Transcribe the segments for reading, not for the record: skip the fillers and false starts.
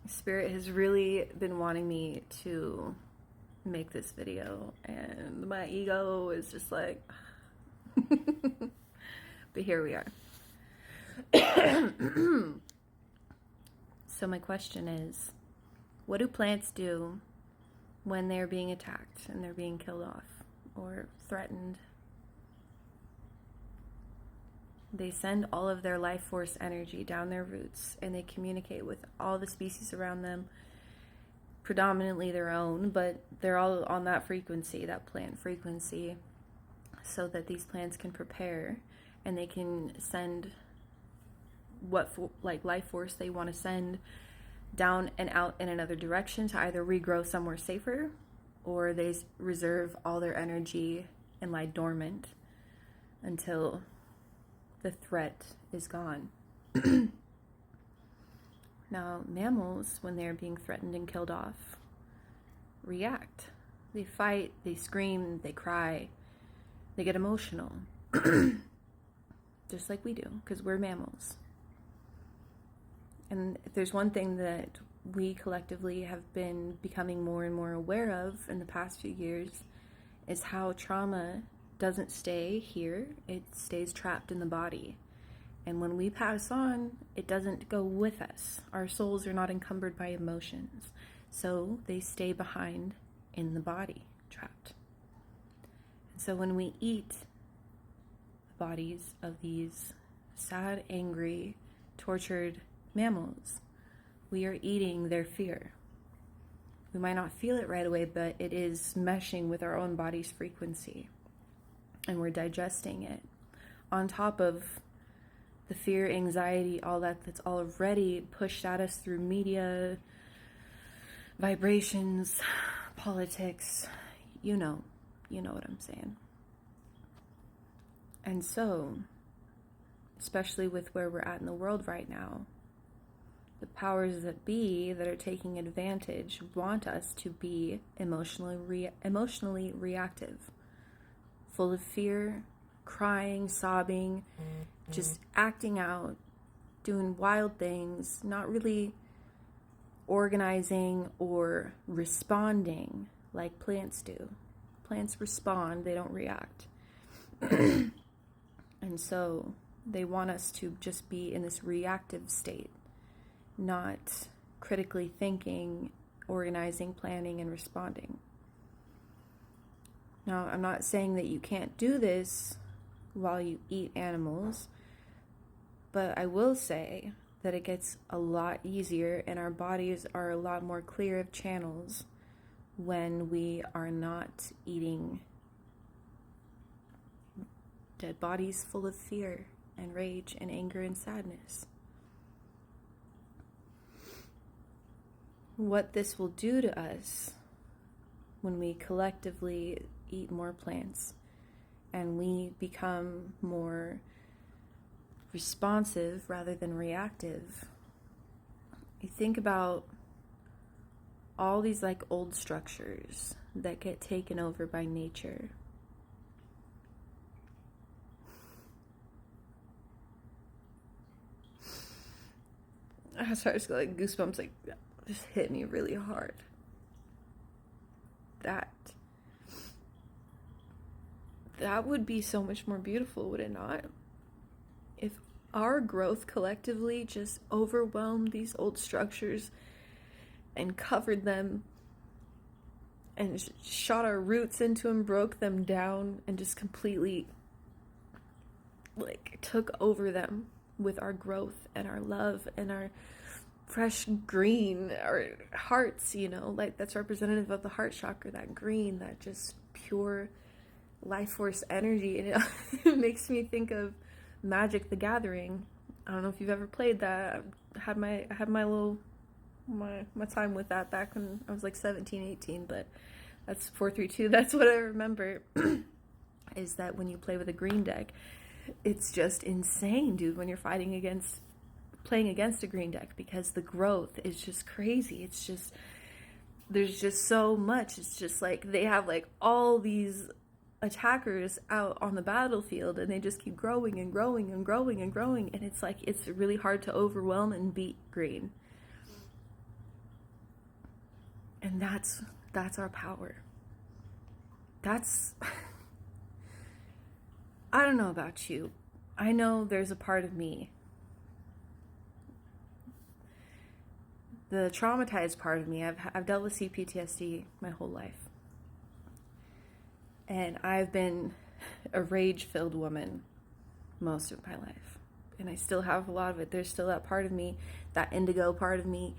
Spirit has really been wanting me to make this video, and my ego is just like, but here we are. So my question is, what do plants do when they're being attacked and they're being killed off or threatened? They send all of their life force energy down their roots, and they communicate with all the species around them, predominantly their own, but they're all on that frequency, that plant frequency, so that these plants can prepare and they can send what life force they want to send down and out in another direction to either regrow somewhere safer, or they reserve all their energy and lie dormant until the threat is gone. Now, mammals, when they're being threatened and killed off, react. They fight, they scream, they cry, they get emotional. Just like we do, because we're mammals. And if there's one thing that we collectively have been becoming more and more aware of in the past few years, is how trauma doesn't stay here, it stays trapped in the body. And when we pass on, it doesn't go with us. Our souls are not encumbered by emotions, so they stay behind in the body, trapped. And so when we eat the bodies of these sad, angry, tortured mammals, we are eating their fear. We might not feel it right away, but it is meshing with our own body's frequency, and we're digesting it on top of the fear, anxiety, all that's already pushed at us through media, vibrations, politics. You know what I'm saying. And so, especially with where we're at in the world right now, the powers that be that are taking advantage want us to be emotionally reactive, full of fear, crying, sobbing, just acting out, doing wild things, not really organizing or responding like plants do. Plants respond, they don't react. And so they want us to just be in this reactive state, not critically thinking, organizing, planning, and responding. Now, I'm not saying that you can't do this while you eat animals, but I will say that it gets a lot easier and our bodies are a lot more clear of channels when we are not eating dead bodies full of fear and rage and anger and sadness. What this will do to us when we collectively eat more plants and we become more responsive rather than reactive. You think about all these like old structures that get taken over by nature. I started to get like goosebumps, like just hit me really hard. That would be so much more beautiful, would it not? If our growth collectively just overwhelmed these old structures and covered them and shot our roots into them, broke them down, and just completely like took over them with our growth and our love and our fresh green, our hearts, like that's representative of the heart chakra, that green, that just pure life force energy. And it makes me think of Magic the Gathering. I don't know if you've ever played that. I had my time with that back when I was like 17, 18, but that's 432. That's what I remember. Is that when you play with a green deck, it's just insane, dude, when you're playing against a green deck, because the growth is just crazy. It's just, there's just so much. It's just like they have like all these attackers out on the battlefield, and they just keep growing and growing and growing and growing, and it's like it's really hard to overwhelm and beat green. And that's our power. That's I don't know about you. I know there's a part of me, the traumatized part of me. I've dealt with CPTSD my whole life. And I've been a rage-filled woman most of my life. And I still have a lot of it. There's still that part of me, that indigo part of me,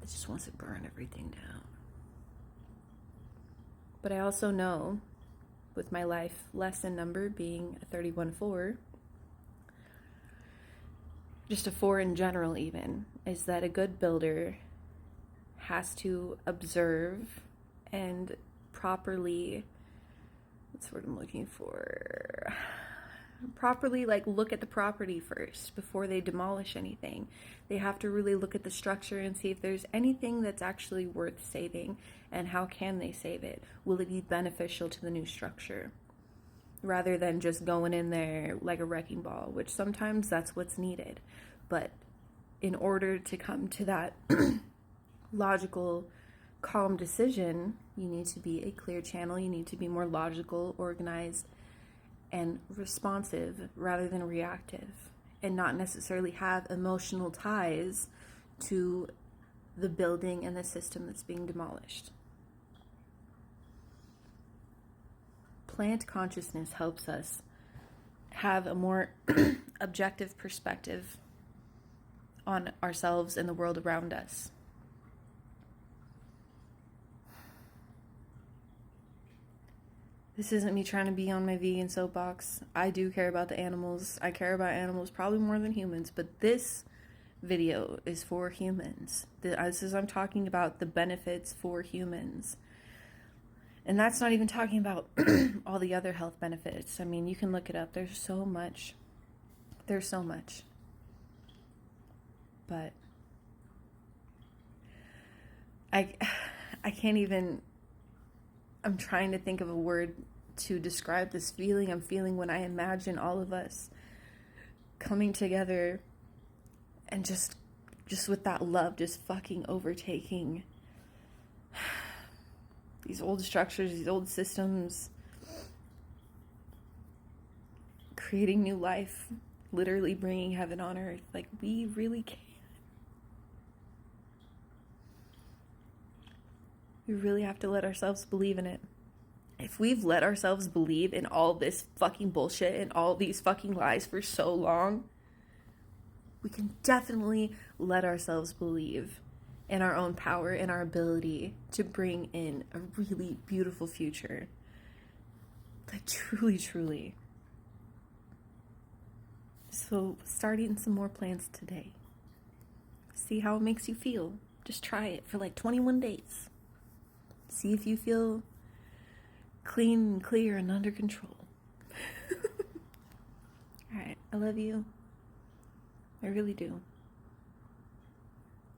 that just wants to burn everything down. But I also know, with my life lesson number being a 31-4, just a 4 in general even, is that a good builder has to observe and properly, what's the word I'm looking for? Properly look at the property first before they demolish anything. They have to really look at the structure and see if there's anything that's actually worth saving, and how can they save it? Will it be beneficial to the new structure? Rather than just going in there like a wrecking ball, which sometimes that's what's needed. But in order to come to that logical, calm decision, you need to be a clear channel. You need to be more logical, organized, and responsive rather than reactive, and not necessarily have emotional ties to the building and the system that's being demolished. Plant consciousness helps us have a more objective perspective on ourselves and the world around us. This isn't me trying to be on my vegan soapbox. I do care about the animals. I care about animals probably more than humans, but this video is for humans. I'm talking about the benefits for humans. And that's not even talking about all the other health benefits. I mean, you can look it up. There's so much. But I can't even, I'm trying to think of a word to describe this feeling I'm feeling when I imagine all of us coming together and just with that love just fucking overtaking these old structures, these old systems, creating new life, literally bringing heaven on earth. Like, we really can. We really have to let ourselves believe in it. If we've let ourselves believe in all this fucking bullshit and all these fucking lies for so long, we can definitely let ourselves believe in our own power and our ability to bring in a really beautiful future. Like, truly, truly. So start eating some more plants today. See how it makes you feel. Just try it for like 21 days. See if you feel clean and clear and under control. Alright, I love you. I really do.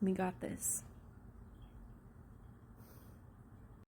We got this.